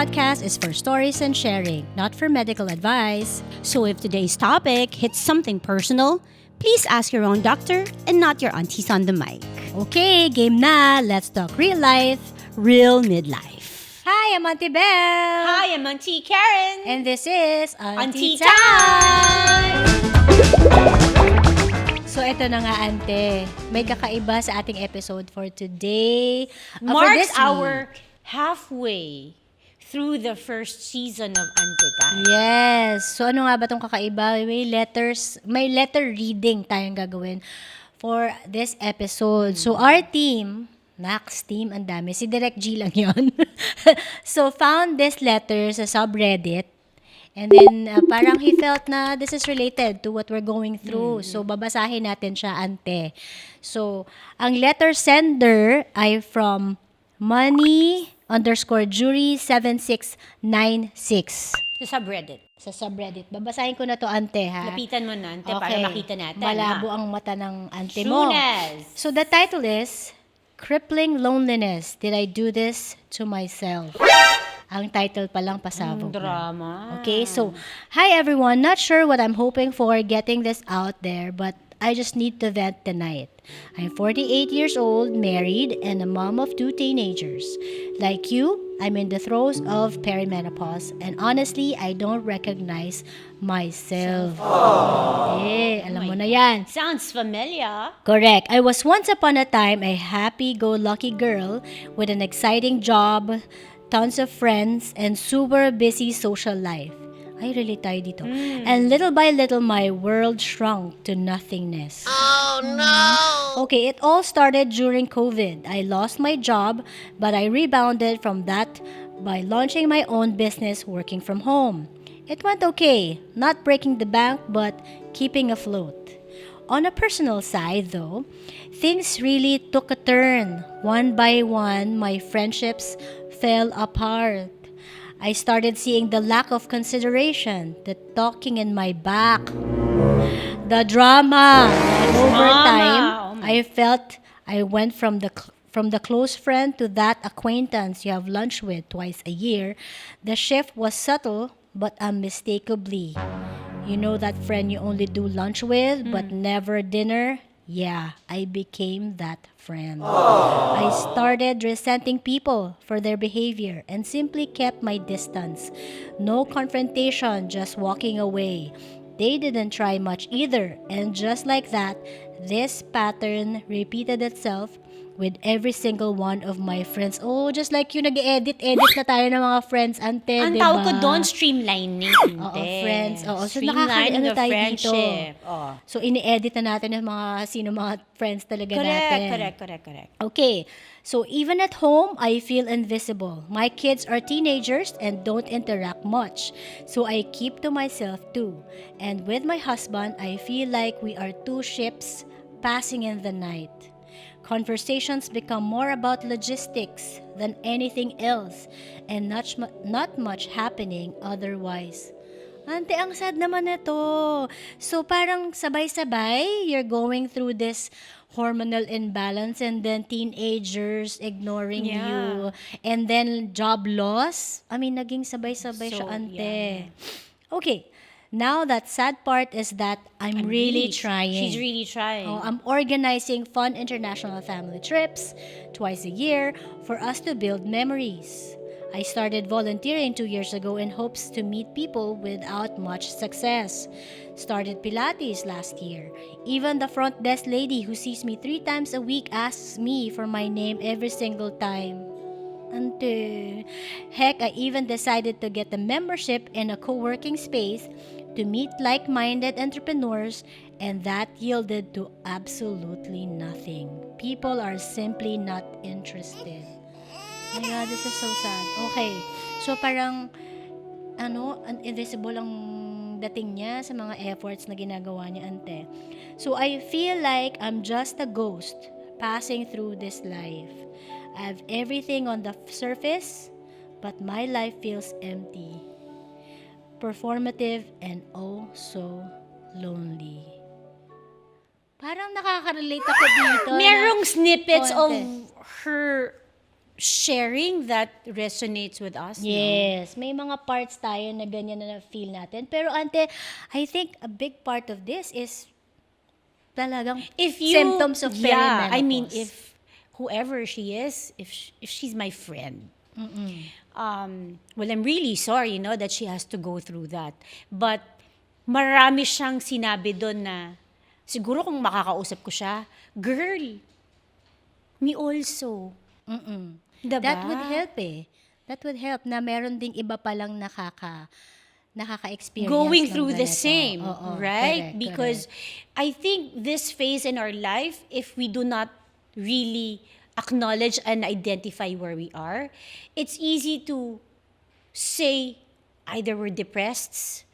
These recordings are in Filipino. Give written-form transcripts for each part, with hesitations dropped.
podcast is for stories and sharing, not for medical advice. So if today's topic hits something personal, please ask your own doctor and not your aunties on the mic. Okay, game na. Let's talk real life, real midlife. Hi, I'm Auntie Belle. Hi, I'm Auntie Karen. And this is Auntie Time! So, ito na nga, Ante. May kakaiba sa ating episode for today. For Marks this our week. halfway through the first season of Auntie Time. Yes. So, ano nga ba itong kakaiba? May letter reading tayong gagawin for this episode. So, our team, Max team, ang dami. Si Direct G lang yon. So, found this letter sa subreddit. And then, parang he felt na this is related to what we're going through. So, babasahin natin siya, Ante. So, ang letter sender ay from money_jury7696 Sa subreddit. sa subreddit. Babasahin ko na to, Ante, ha? Lapitan mo na, Ante, para makita natin. Malabo ang mata ng Ante mo. Sunas. So, the title is, Crippling Loneliness. Did I do this to myself? Ang title pa lang pasabog na. Drama. Okay, so, hi everyone. Not sure what I'm hoping for getting this out there, but I just need to vent tonight. I'm 48 years old, married, and a mom of 2 teenagers. Like you, I'm in the throes of perimenopause, and honestly, I don't recognize myself. Alam mo na yan. Sounds familiar. Correct. I was once upon a time a happy-go-lucky girl with an exciting job, tons of friends, and super busy social life. Ay, relate tayo dito. And little by little, my world shrunk to nothingness. Oh, no! Okay, it all started during COVID. I lost my job, but I rebounded from that by launching my own business working from home. It went okay, not breaking the bank, but keeping afloat. On a personal side, though, things really took a turn. One by one, my friendships fell apart. I started seeing the lack of consideration, the talking in my back, the drama. And over time, I felt I went from the close friend to that acquaintance you have lunch with twice a year. The shift was subtle, but unmistakably. You know that friend you only do lunch with, but never dinner? Yeah, I became that friend. I started resenting people for their behavior and simply kept my distance. No confrontation, just walking away. They didn't try much either, and just like that, this pattern repeated itself with every single one of my friends. Oh, just like yung nag-edit na tayo ng mga friends, Ante, Ang diba? tawag ko doon, streamlining. Oo, friends. Oo, so Streamlining nakaka-ano of tayo friendship. dito. Oh. So, ini-edit na natin ng mga friends talaga natin. Correct. Okay, so even at home, I feel invisible. My kids are teenagers and don't interact much. So I keep to myself too. And with my husband, I feel like we are 2 ships passing in the night. Conversations become more about logistics than anything else, and not much happening otherwise. Ante, ang sad naman nito. So, parang sabay-sabay, you're going through this hormonal imbalance, and then teenagers ignoring you, and then job loss. I mean, naging sabay-sabay siya, Ante. Okay. Now, that sad part is that I'm really trying. She's really trying. Oh, I'm organizing fun international family trips twice a year for us to build memories. I started volunteering 2 years ago in hopes to meet people without much success. Started Pilates last year. Even the front desk lady who sees me 3 times a week asks me for my name every single time. Ante. Heck, I even decided to get a membership in a co-working space to meet like-minded entrepreneurs, and that yielded to absolutely nothing. People are simply not interested. Oh my God, this is so sad. Okay, so parang, invisible ang dating niya sa mga efforts na ginagawa niya, Ante. So I feel like I'm just a ghost passing through this life. I have everything on the surface, but my life feels empty, performative, and oh so lonely. Parang nakaka-relate ako dito. Merong snippets of konti. her sharing that resonates with us. no? Yes, may mga parts tayo na ganyan na feel natin. Pero ante, I think a big part of this is talagang If you, symptoms of perimenopause. I mean, if whoever she is, if she's my friend, well, I'm really sorry, that she has to go through that. But marami siyang sinabi doon na, siguro kung makakausap ko siya, girl, me also. Diba? That would help That would help na meron ding iba palang nakaka-experience Going ng through the ganito. same, Oo, right? correct, Because correct. I think this phase in our life, if we do not really acknowledge and identify where we are, it's easy to say either we're depressed,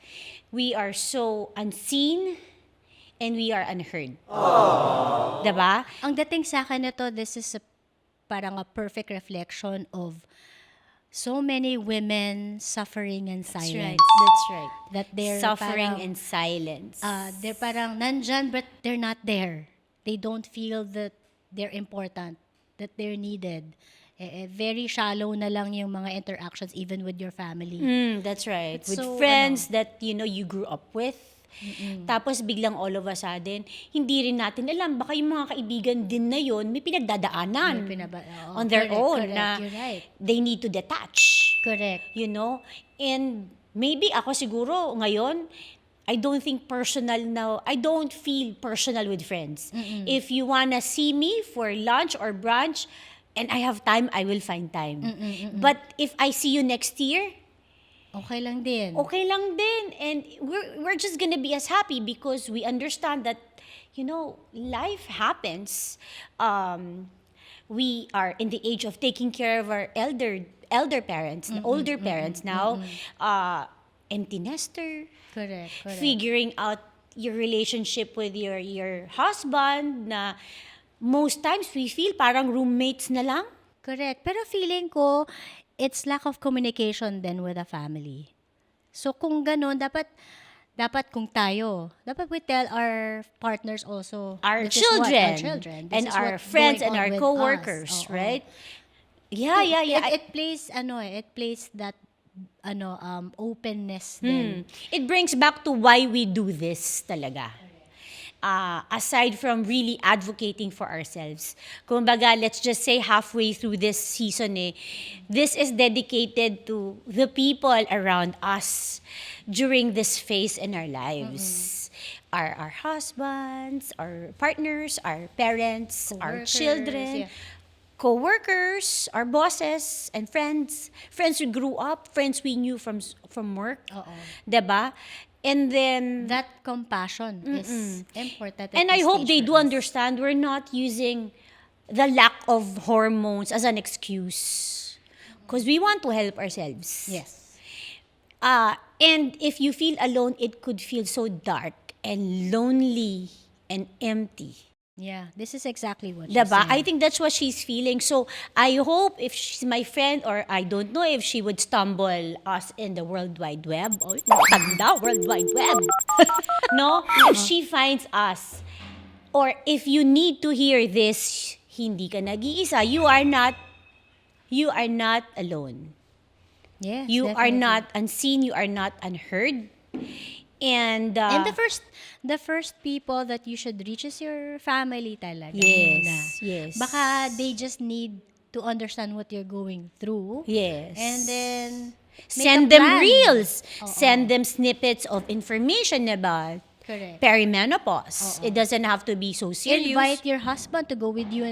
we are so unseen, and we are unheard. Diba? Ang dating sa akin nito, this is parang a perfect reflection of so many women suffering in silence. That's right. That they're Suffering parang, in silence. they're parang nandyan but they're not there. They don't feel that they're important, that they're needed. Very shallow na lang yung mga interactions even with your family. That's right. It's With so, friends that you grew up with. Tapos biglang all of a sudden, hindi rin natin alam, baka yung mga kaibigan din na yun, may pinagdadaanan Oo, on their correct, own correct. na You're right. they need to detach. Correct. And maybe ako siguro ngayon, I don't feel personal with friends. If you wanna see me for lunch or brunch, and I have time, I will find time. But if I see you next year, Okay lang din. okay lang din. And we're just gonna be as happy because we understand that, life happens. We are in the age of taking care of our elder parents, older parents now. Empty nester, Correct, correct. figuring out your relationship with your husband na most times we feel parang roommates na lang. Correct. Pero feeling ko, it's lack of communication then with the family. So kung ganun, dapat kung tayo, dapat we tell our partners also. Our this is what- children, our children. This and is our what's friends going and on our with coworkers, us. Oo. right? Yeah. It plays that openness then. It brings back to why we do this talaga. Aside from really advocating for ourselves. Kumbaga, let's just say halfway through this season, this is dedicated to the people around us during this phase in our lives. Our husbands, our partners, our parents, our Coworkers, children, yeah. co-workers, our bosses, and friends we grew up, friends we knew from work. Oo. Diba? And then, That compassion is important. at and I this hope stage they for do us. understand we're not using the lack of hormones as an excuse. Because we want to help ourselves. Yes. And if you feel alone, it could feel so dark and lonely and empty. Yeah, this is exactly what she's Diba? I saying. think that's what she's feeling. So I hope if she's my friend, or I don't know if she would stumble us in the World Wide Web, or tanda, World Wide Web. No? If she finds us, or if you need to hear this, hindi ka nag-iisa. You are not alone. Yes, You are definitely. not unseen. You are not unheard. And And the first people that you should reach is your family talaga. Yes, muna. yes. Baka they just need to understand what you're going through. yes. And then make Send a them plan. reels. Oo. Send them snippets of information about Correct. perimenopause. Oo. It doesn't have to be so serious. Invite your husband to go with you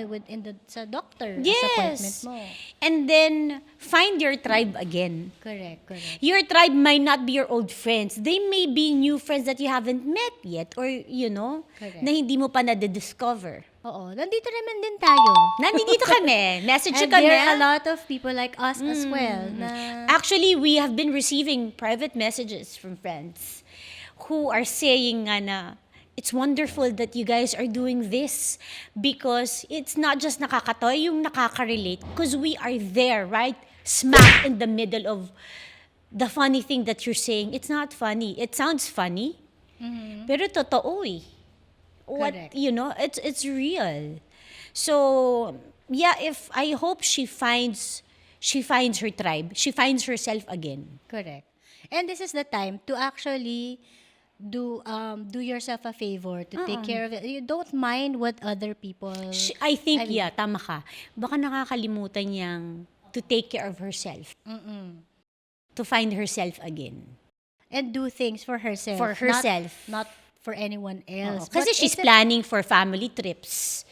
sa doctor sa appointment Yes. mo. And then find your tribe again. Correct, correct. Your tribe might not be your old friends. They may be new friends that you haven't met yet, or Correct. na hindi mo pa na-discover. Oo, nandito naman din tayo. Nandito kami. Message And kami. there are a lot of people like us as well na Actually, we have been receiving private messages from friends who are saying nga na, it's wonderful that you guys are doing this because it's not just nakakatawa, yung nakaka-relate because we are there, right? Smack in the middle of the funny thing that you're saying. It's not funny. It sounds funny, pero totoo eh. Correct. It's real. So, if I hope she finds her tribe. She finds herself again. Correct. And this is the time to actually do yourself a favor to take care of it. You don't mind what other people. I think, tama ka. Baka nakakalimutan niyang to take care of herself. To find herself again. And do things for herself. For herself. Not for anyone else. Kasi But she's planning for family trips,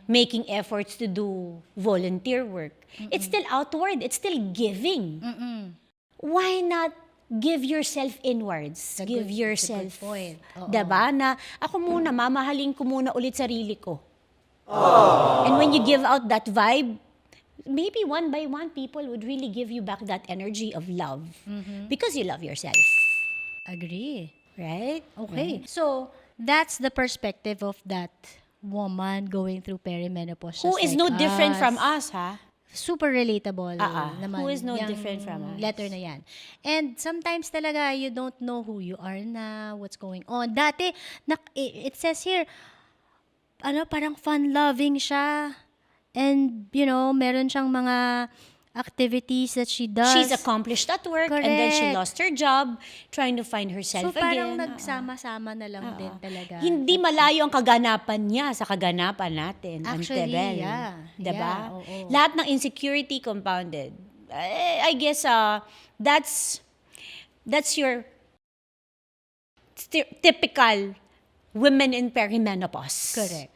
making efforts to do volunteer work. It's still outward. It's still giving. Why not give yourself inwards? Give yourself. That's a good point. Oo. Diba? Na ako muna, mamahalin ko muna ulit sarili ko. And when you give out that vibe, maybe one by one, people would really give you back that energy of love. Because you love yourself. Agree. Right? Okay. So, that's the perspective of that woman going through perimenopause. Who just is like no different from us. us, ha? Super relatable naman. Who is no yung different from us. letter na yan. And sometimes talaga, you don't know who you are na, what's going on. Dati, it says here, parang fun-loving siya. And, meron siyang mga activities that she does. She's accomplished at work and then she Correct. lost her job trying to find herself So, parang again. nagsama-sama na lang din talaga. Hindi malayo ang kaganapan niya sa kaganapan natin. Actually, Antebel. yeah. Diba? Yeah, oo. Lahat ng insecurity compounded. I guess that's your typical women in perimenopause. Correct.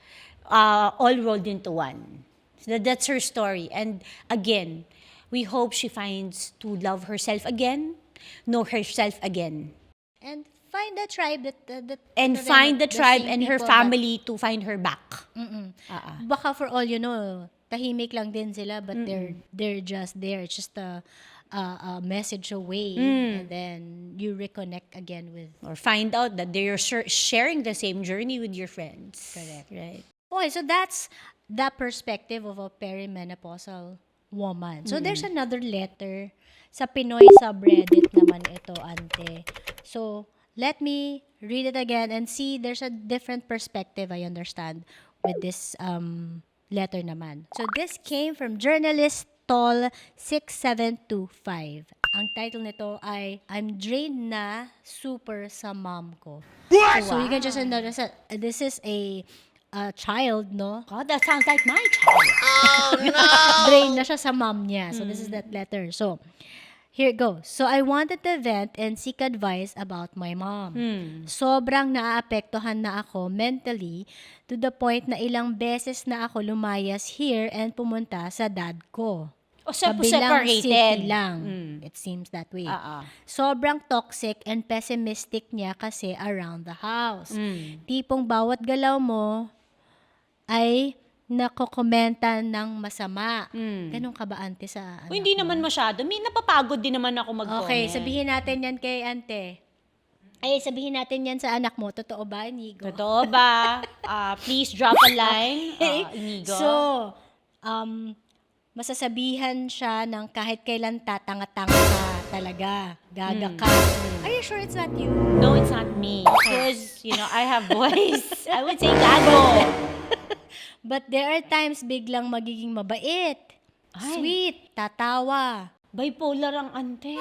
All rolled into one. So that's her story. And again, we hope she finds to love herself again, know herself again. And find the tribe that And the find the tribe same and her people family to find her back. Baka for all you know, tahimik lang din sila, but they're just there. It's just a message away, and then you reconnect again with. Or find out that they're sharing the same journey with your friends. Correct. Right. Okay, so that's the perspective of a perimenopausal woman. So there's another letter sa Pinoy subreddit naman ito, ante. So let me read it again and see there's a different perspective, I understand, with this letter naman. So this came from journalist Tol 6725. Ang title nito ay I'm drained na super sa mom ko. So you can just notice that this is a child, no? God, that sounds like my child. Drained na siya sa mom niya. So this is that letter. So here it goes. So I wanted to vent and seek advice about my mom. Sobrang naaapektuhan na ako mentally to the point na ilang beses na ako lumayas here and pumunta sa dad ko. O Kabilang separated. city lang. It seems that way. Ah. Sobrang toxic and pessimistic niya kasi around the house. Tipong bawat galaw mo ay nakokomenta ng masama. Ganun ka ba, ante, sa anak Hindi mo? naman masyado. May napapagod din naman ako mag-comment. Okay, sabihin natin yan kay ante. Ay, sabihin natin yan sa anak mo. Totoo ba, Inigo? Totoo ba? Please drop a line, Inigo. So, masasabihan siya ng kahit kailan tatanga-tanga ka talaga. Gaga ka. Are you sure it's not you? No, it's not me. Because, I have voice. I would say gago. But there are times biglang magiging mabait, sweet, tatawa. Bipolar ang ante.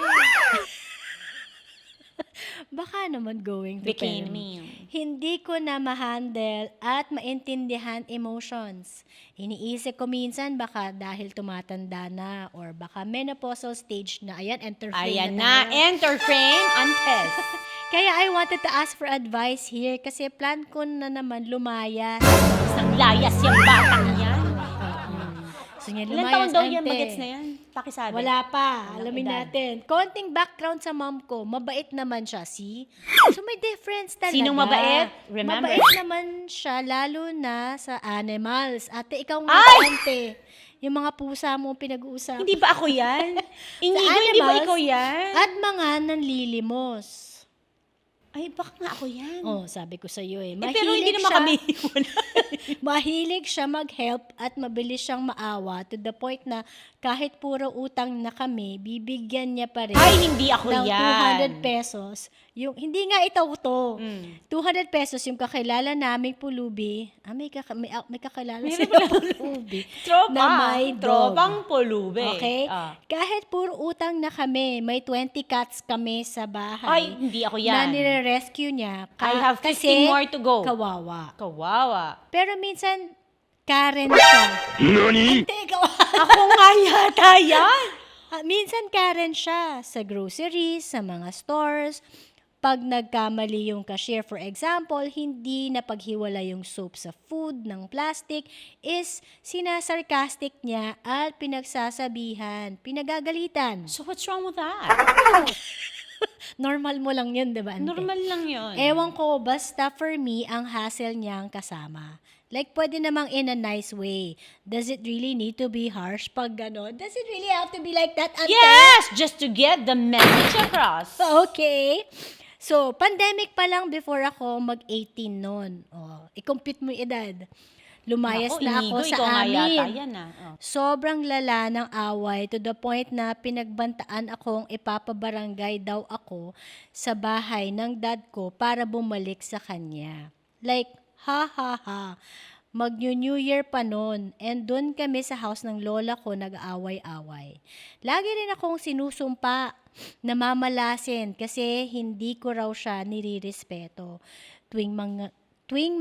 Baka naman going to Became pen. me. Hindi ko na ma-handle at maintindihan emotions. Iniisip ko minsan baka dahil tumatanda na or baka menopausal stage na. Ayan, enter frame Ayan na na. tayo. Enter frame, antes. Kaya I wanted to ask for advice here kasi plan ko na naman lumayas. Isang layas yung batang yan. So yan, Ilan lumayas, taon daw yan, ante. bagets na yan? Pakisabi. Wala pa. Alamin edad. natin. Konting background sa mom ko. Mabait naman siya. See? So may difference talaga. Sinong mabait? Remember. Mabait naman siya lalo na sa animals. Ate, ikaw nga, Ay! ante. Yung mga pusa mo pinag-uusapan. Hindi ba ako yan? Inigo, hindi ba animals ikaw yan? At mga nanlilimos. Ay, baka nga ako yan. Oh, sabi ko sa iyo eh. Pero hindi naman siya- kami. Mahilig siya mag-help at mabilis siyang maawa to the point na kahit puro utang na kami, bibigyan niya pa rin Ay, hindi ako ng yan. 200 pesos. Yung, hindi nga ito to. 200 pesos yung kakilala naming pulubi. May kakilala sila pulubi. Tropa. na may dog. Tropang pulube. Okay? Ah. Kahit puro utang na kami, may 20 cats kami sa bahay. Ay, hindi ako yan. Na nire-rescue niya. I have 15 kasi more to go. Kawawa. Kawawa. Pero minsan, Karen siya. NANI?! Hindi, kawawa. Ako nga yata yan. Minsan Karen siya sa groceries, sa mga stores. Pag nagkamali yung cashier, for example, hindi napaghiwala yung soap sa food ng plastic, is sinasarcastic niya at pinagsasabihan, pinagagalitan. So what's wrong with that? Normal mo lang yun, di ba? ante? Normal lang yun. Ewan ko, basta for me, ang hassle niyang kasama. Like, pwede namang in a nice way. Does it really need to be harsh pag gano'n? Does it really have to be like that, ante? Yes! Just to get the message across. Okay. So, pandemic pa lang before ako mag-18 noon. Oh, i-compute mo yung edad. Lumayas Naku, na ako Inigo, sa ikaw nga yata amin. yan ah. Oh. Sobrang lala ng away to the point na pinagbantaan akong ipapabarangay daw ako sa bahay ng dad ko para bumalik sa kanya. Like, ha ha ha. Mag-New Year pa noon and doon kami sa house ng lola ko nag-aaway-away. Lagi rin akong sinusumpa na mamalasin kasi hindi ko raw siya nirirespeto. Tuwing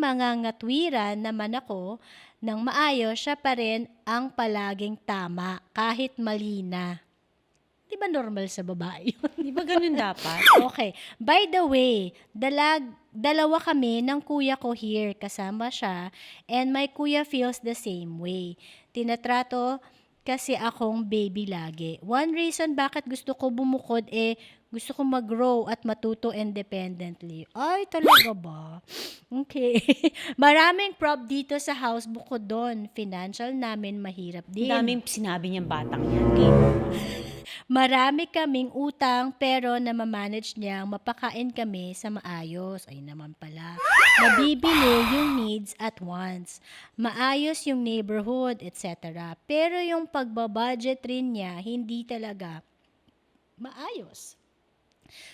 mga ngatwiran naman ako ng maayos, siya pa rin ang palaging tama kahit mali na. Di ba normal sa babae yun? Di ba ganun dapat? Okay. By the way, dalawa kami ng kuya ko here. Kasama siya. And my kuya feels the same way. Tinatrato kasi akong baby lagi. One reason bakit gusto ko bumukod gusto ko mag-grow at matuto independently. Ay, talaga ba? Okay. Maraming prop dito sa house bukod doon. Financial namin mahirap din. Daming sinabi niyang batang yan. Game. Marami kaming utang pero namamanage niyang mapakain kami sa maayos. Ay naman pala. Nabibili yung needs at wants. Maayos yung neighborhood, etc. Pero yung pagbabudget rin niya, hindi talaga maayos.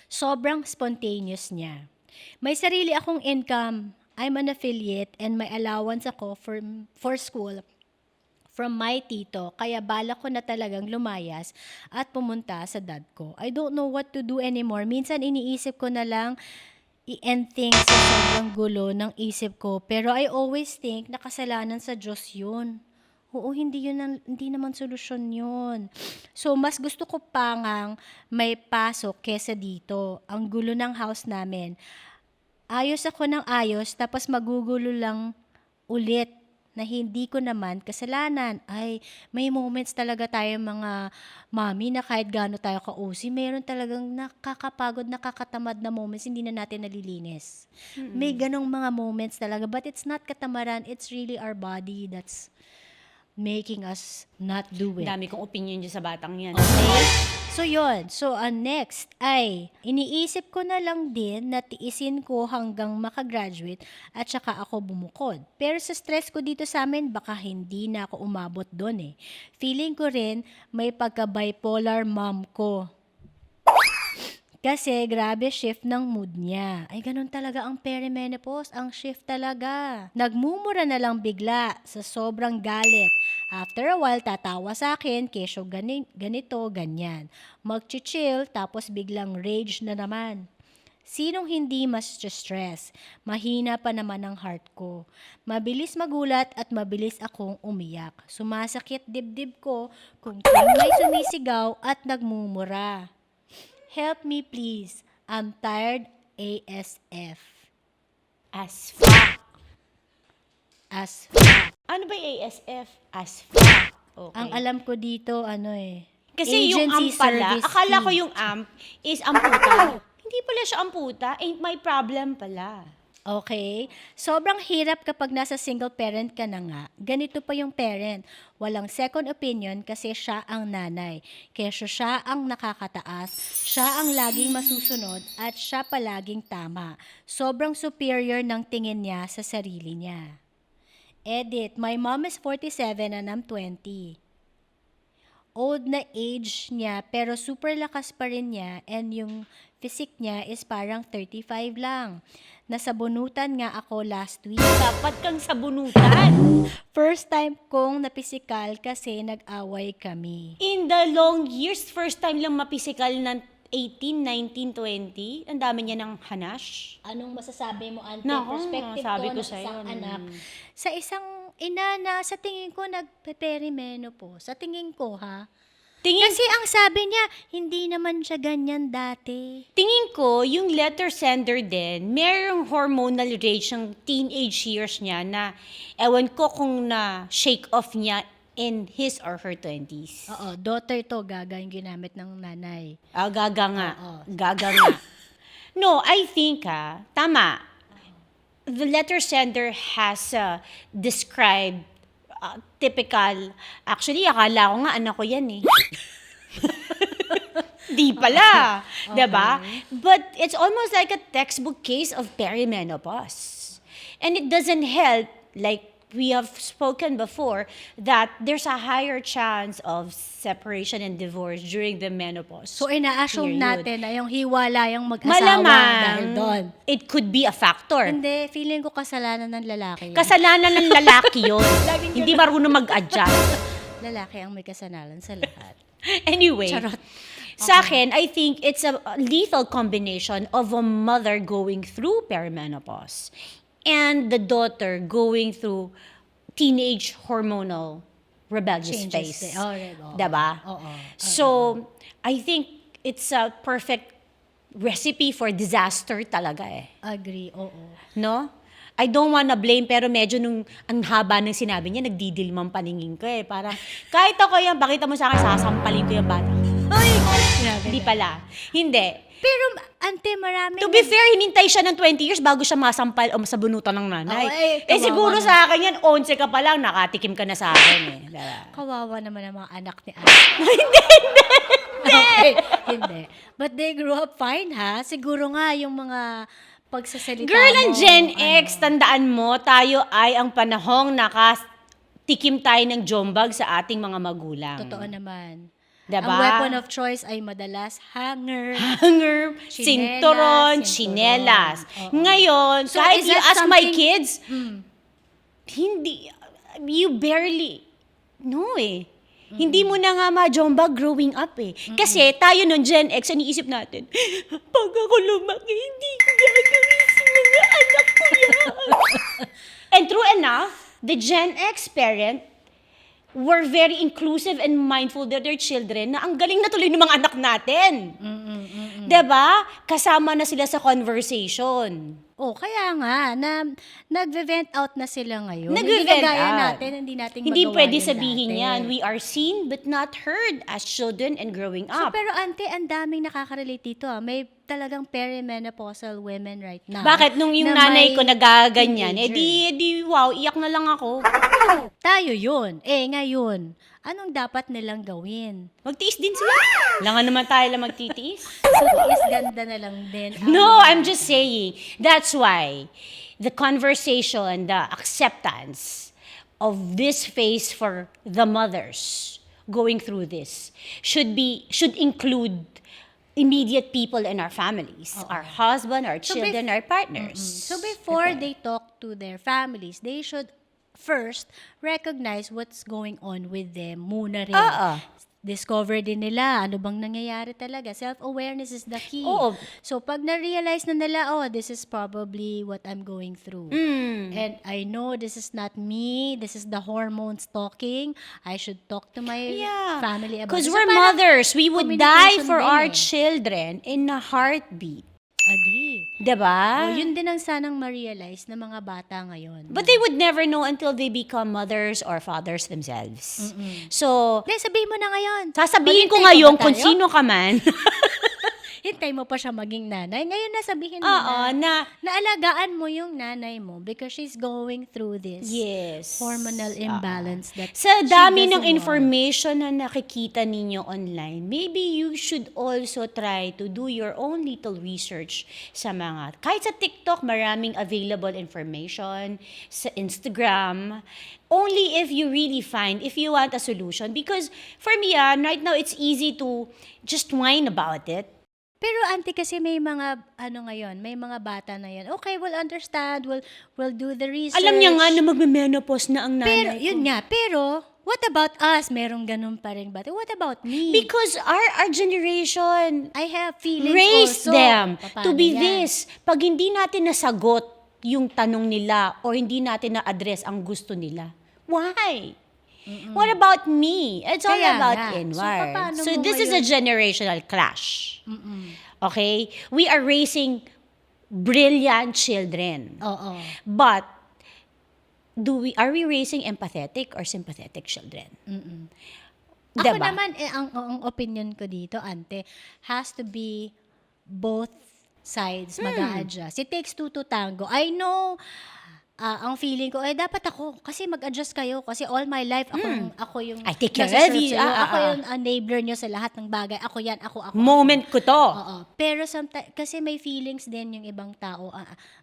Sobrang spontaneous niya. May sarili akong income. I'm an affiliate and may allowance ako for school from my tito, kaya balak ko na talagang lumayas at pumunta sa dad ko. I don't know what to do anymore. Minsan iniisip ko na lang i-end things sa sobrang gulo ng isip ko. Pero I always think na kasalanan sa Diyos yun. Oo, hindi naman solusyon yun. So, mas gusto ko pangang may pasok kesa dito. Ang gulo ng house namin. Ayos ako ng ayos, tapos magugulo lang ulit na hindi ko naman kasalanan. Ay, may moments talaga tayo mga mami na kahit gaano tayo ka-OC, mayroon talagang nakakapagod, nakakatamad na moments, hindi na natin nalilinis. May ganong mga moments talaga, but it's not katamaran, it's really our body that's making us not do it. Dami kong opinion dyan sa batang yan. Okay? So, yun. So, next ay, iniisip ko na lang din na tiisin ko hanggang makagraduate at saka ako bumukod. Pero sa stress ko dito sa amin, baka hindi na ako umabot doon eh. Feeling ko rin may pagka-bipolar mom ko. Kasi grabe shift ng mood niya. Ay, ganun talaga ang perimenopause. Ang shift talaga. Nagmumura na lang bigla sa sobrang galit. After a while, tatawa sa akin, kesyo ganito, ganyan. Mag-chill, tapos biglang rage na naman. Sinong hindi mas stress? Mahina pa naman ang heart ko. Mabilis magulat at mabilis akong umiyak. Sumasakit dibdib ko kung may sumisigaw at nagmumura. Help me please. I'm tired ASF. As fuck. As fuck. Ano ba yung ASF? As fuck. Okay. Ang alam ko dito, Kasi yung agency amp pala, service akala ko fee. yung amp is amputa. Hindi pala siya amputa. Ain't my problem pala. Okay? Sobrang hirap kapag nasa single parent ka na nga. Ganito pa yung parent. Walang second opinion kasi siya ang nanay. Kaya siya ang nakakataas, siya ang laging masusunod, at siya palaging tama. Sobrang superior ng tingin niya sa sarili niya. Edit, my mom is 47 and I'm 20. Old na age niya pero super lakas pa rin niya, and yung physique niya is parang 35 lang. Nasabunutan nga ako last week. Dapat kang sabunutan. First time kong napisikal kasi nag-away kami. In the long years, first time lang mapisikal ng 18, 19, 20. Ang dami niya ng hanash. Anong masasabi mo, Ante? Nako, Perspective sabi ko ko ng sa'yo, isang anak. Sa isang ina na sa tingin ko nagpe-perimenopause. Sa tingin ko, ha? Kasi ang sabi niya, hindi naman siya ganyan dati. Tingin ko, yung letter sender din, merong hormonal rage ng teenage years niya na ewan ko kung na-shake off niya in his or her 20s. Oo, daughter to, gaga yung ginamit ng nanay. Gaga nga. Oo. Gaga nga. No, I think, tama. The letter sender has described typical, actually, akala ko nga anak ko yan eh. Di pala. Diba? But it's almost like a textbook case of perimenopause. And it doesn't help, like we have spoken before, that there's a higher chance of separation and divorce during the menopause. So, ina-assume period. natin na yung hiwalayang mag-asawa dahil doon. Malamang, it could be a factor. Hindi, feeling ko kasalanan ng lalaki yun. Kasalanan ng lalaki yun. Hindi marunong mag-adjust. Lalaki ang may kasalanan sa lahat. Anyway, Charot. sa akin, I think it's a lethal combination of a mother going through perimenopause and the daughter going through teenage hormonal rebellious Changes phase. Oo. Diba? Oo. So, I think it's a perfect recipe for disaster talaga eh. Agree, oo. No? I don't wanna blame, pero medyo nung ang haba ng sinabi niya, nagdidilmang paningin ko eh. Parang, kahit ako yan, pakita mo sa akin, sasampalin ko yung bata. Ay! Grabe Hindi ka. pala. Hindi. Pero, ante, marami. To be fair, hinintay siya ng 20 years bago siya masampal o masabunutan ng nanay. Oo, kawawa Siguro naman. sa akin yan, 11 ka pa lang, nakatikim ka na sa akin eh. Diba? Kawawa naman ang mga anak ni Ate. Okay, hindi. But they grew up fine, ha? Siguro nga yung mga pagsasalita Girl, ang mo, Gen ano. X, tandaan mo, tayo ay ang panahong nakatikim tayo ng jombag sa ating mga magulang. Totoo naman. Diba? Ang weapon of choice ay madalas hanger. Hanger, sinturon, chinelas. Oo. Ngayon, So, kahit is you that ask my something- kids, hindi, you barely, no eh. Hindi mo na nga ma-jombag growing up eh. Kasi tayo nun, Gen X, iniisip natin, pag ako lumaki, hindi ko gagawin sa mga anak ko yan. And true enough, the Gen X parent were very inclusive and mindful of their children na ang galing na tuloy ng mga anak natin. Diba? Kasama na sila sa conversation. Oh, kaya nga, nag-vent out na sila ngayon. Nagve-vent Hindi kagaya out. natin, hindi natin Hindi magawa pwede yun sabihin dati. yan. We are seen but not heard as children and growing So, up. pero ante, ang daming nakaka-relate dito. May talagang perimenopausal women right now. Bakit nung yung na nanay may ko nagaganyan, teenager. wow, iyak na lang ako. Tayo yun. Ngayon, anong dapat nilang gawin? Magtiis din sila. Langan naman tayo lang magtitiis. So, is ganda na lang din. No, I'm just saying. That's why the conversation, the acceptance of this phase for the mothers going through this should include immediate people in our families, our husband, our children, our partners. So before they talk to their families, they should first recognize what's going on with them muna rin. Oo. Discover din nila ano bang nangyayari talaga. Self-awareness is the key. Oo. So pag na-realize na nila, oh, this is probably what I'm going through. And I know this is not me. This is the hormones talking. I should talk to my family about Because it. So we're parang mothers. We would die communication for din our eh. children in a heartbeat. Agree. Diba? Oh, yun din ang sanang ma-realize ng mga bata ngayon. But they would never know until they become mothers or fathers themselves. So, Hindi, sabihin mo na ngayon. sasabihin ko Maghintay pa ngayon ba kung tayo? sino ka man. hintay mo pa siya maging nanay. Ngayon nasabihin mo Oo, na naalagaan mo yung nanay mo because she's going through this yes. hormonal imbalance that Sa she dami ng doesn't want. information na nakikita ninyo online, maybe you should also try to do your own little research sa mga, kahit sa TikTok, maraming available information, sa Instagram, only if you really find, if you want a solution. Because for me, right now, it's easy to just whine about it. Pero auntie kasi may mga ngayon, may mga bata na yan. Okay, we'll understand, we'll do the research. Alam niya nga na magme-menopause na ang nanay Pero ko. yun nga, pero what about us? Merong ganun pa rin bata. What about me? Because our generation I have feelings raise also. them Paano to be yan? this. Pag hindi natin nasagot yung tanong nila or hindi natin na-address ang gusto nila, why? What about me? It's all Kaya about nga. inward. So, paano So mo this is a ngayon- generational clash. Okay? We are raising brilliant children. Oo. But are we raising empathetic or sympathetic children? Ako Diba? naman, ang opinion ko dito, ante, has to be both sides mag-a-adjust. It takes two to tango. I know, ang feeling ko, dapat ako, kasi mag-adjust kayo, kasi all my life, ako yung I take care nasa of you. sa'yo. Ako yung enabler nyo sa lahat ng bagay. Ako yan, ako. Moment ko to. Oo. Pero sometimes, kasi may feelings din yung ibang tao.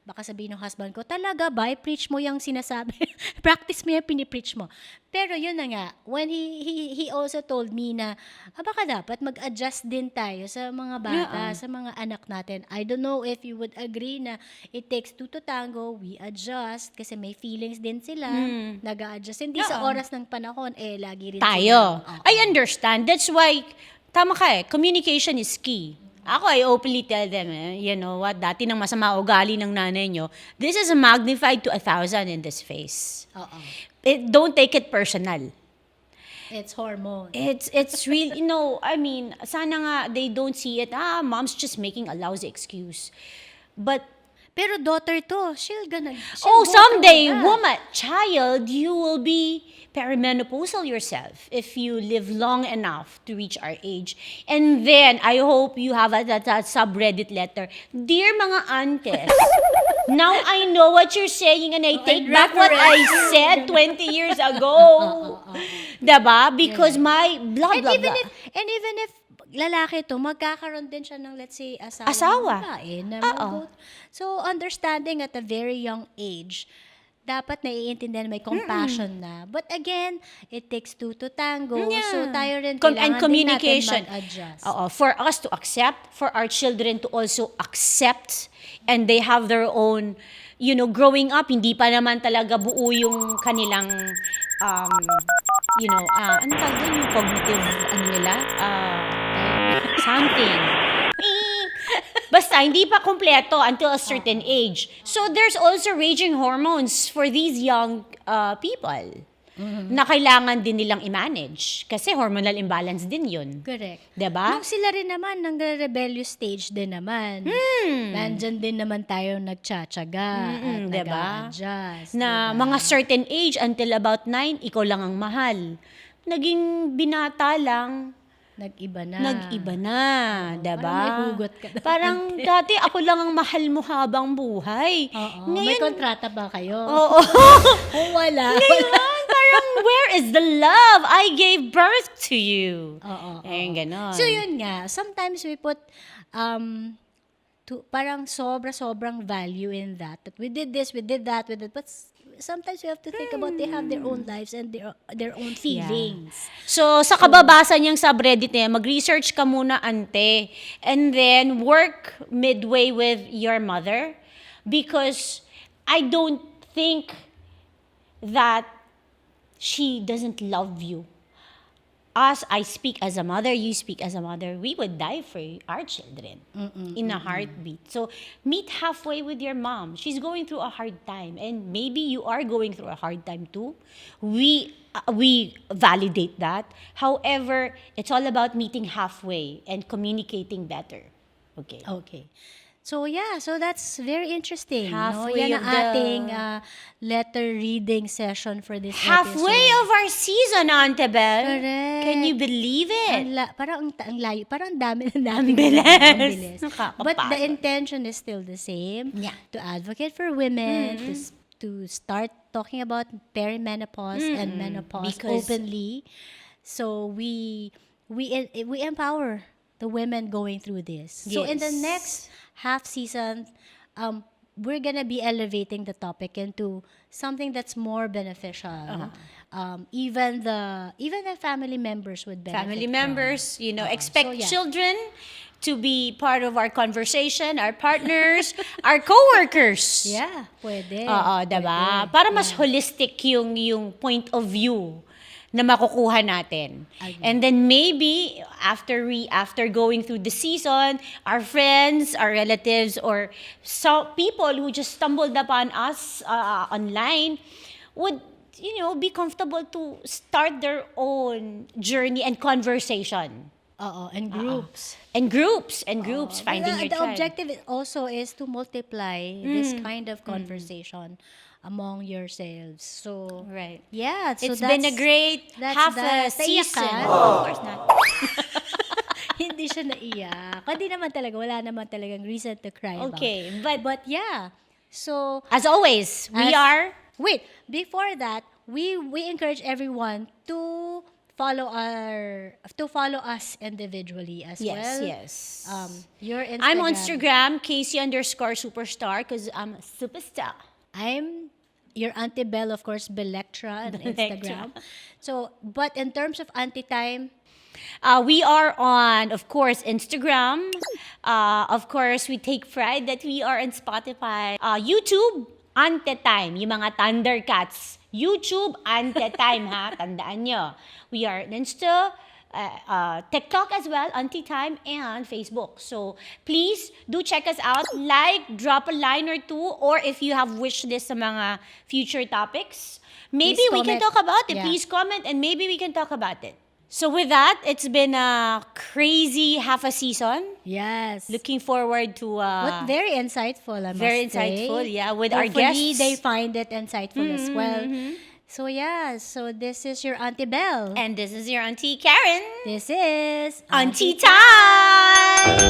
Baka sabihin ng husband ko, talaga ba? I-preach mo yung sinasabi. Practice mo yung pinipreach mo. Pero yun na nga, when he also told me na, baka dapat mag-adjust din tayo sa mga bata, sa mga anak natin. I don't know if you would agree na it takes two to tango, we adjust, kasi may feelings din sila, nag-a-adjust. Hindi sa oras ng panahon, lagi rin Tayo. sila. Oo. I understand. That's why, tama ka communication is key. Ako, I openly tell them, you know what, dati nang masama ugali ng nanay nyo, this is magnified to 1,000 in this face. Oo. Don't take it personal. It's hormone. It's really, I mean, sana nga they don't see it, mom's just making a lousy excuse. But, Pero daughter to, she'll go someday, through that. woman, child, you will be perimenopausal yourself if you live long enough to reach our age. And then, I hope you have that subreddit letter. Dear mga aunties, now I know what you're saying and I take and back what I reference. said 20 years ago. Diba? Because my blah, And blah, even blah. even if lalaki to, magkakaroon din siya ng, let's say, asawa. Asawa. Babae, na Oo. So, understanding at a very young age, dapat naiintindihan, may compassion na. But again, it takes two to tango. Yeah. So, tayo rin, And kailangan communication. din natin mag-adjust. For us to accept, for our children to also accept, and they have their own, growing up, hindi pa naman talaga buo yung kanilang, ano tawag doon, yung cognitive, nila, something. Basta, hindi pa kompleto until a certain age. So, there's also raging hormones for these young people na kailangan din nilang i-manage. Kasi hormonal imbalance din yun. Correct. Diba? Nung sila rin naman, ng rebellious stage din naman. Nandyan din naman tayo nagtsatsaga at diba? nag-a-adjust. Na diba? mga certain age until about 9, ikaw lang ang mahal. Naging binata lang, Nag-iba na. nag-iba na, diba? Parang may hugot ka na. Parang dati ako lang ang mahal mo habang buhay. Oo. May kontrata ba kayo? Oo. Kung wala. Ngayon, parang where is the love? I gave birth to you. Oo. Ayun, ganon. So yun nga, sometimes we put parang sobrang value in that. That we did this, we did that, but sometimes we have to think about they have their own lives and their own feelings. So, sa kababasa niyang subreddit niya, mag-research ka muna, ante. And then, work midway with your mother. Because I don't think that she doesn't love you. As I speak as a mother, you speak as a mother, we would die for our children in a heartbeat. So, meet halfway with your mom. She's going through a hard time. And maybe you are going through a hard time too. We validate that. However, it's all about meeting halfway and communicating better. Okay. Okay. So yeah, so that's very interesting. Halfway Yan of ang ating the- letter reading session for this Halfway episode. of our season, Ante Bel. Correct. Can you believe it? Parang ang layo, parang ang dami na namin. bilis. Ang bilis. Nakakapagod. But the intention is still the same. Yeah. To advocate for women, to start talking about perimenopause and menopause Because- openly. So we empower the women going through this. So in the Yes. next half season, we're gonna be elevating the topic into something that's more beneficial. Even the family members would benefit. Family from. members, expect So, yeah. children to be part of our conversation, our partners, our coworkers. Yeah, pwede. Oo, diba? Para mas holistic yung point of view na makukuha natin. Agree. And then maybe after going through the season, our friends, our relatives, or people who just stumbled upon us online would be comfortable to start their own journey and conversation. And groups. And groups, finding But your the tribe. objective also is to multiply this kind of conversation among yourselves. So, Right. yeah. So It's been a great half a season. Naiyak ka? Of course not. Hindi siya naiyak. Hindi naman talaga. Wala naman talagang reason to cry about. Okay, But yeah. So, as always, we are Wait, before that, we encourage everyone to follow us individually as well. yes. Your Instagram. I'm on Instagram, Casey_superstar, because I'm a superstar. I'm your Auntie Belle, of course, Belectra on Instagram. So, but in terms of Auntie Time, We are on, of course, Instagram. Of course, we take pride that we are on Spotify. YouTube, Ante Time, yung mga Thundercats. YouTube, Ante Time, ha? Tandaan nyo. We are on Insta, TikTok as well, Auntie Time, and Facebook. So please do check us out. Like, drop a line or two, or if you have wish list sa mga future topics, maybe Please we can comment. talk about it. Yeah. Please comment, and maybe we can talk about it. So with that, it's been a crazy half a season. yes. Looking forward to But very insightful, I must very say. insightful, yeah, with our Hopefully, guests. they find it insightful as well. So yeah, so this is your Auntie Belle. And this is your Auntie Karen. This is Auntie Time!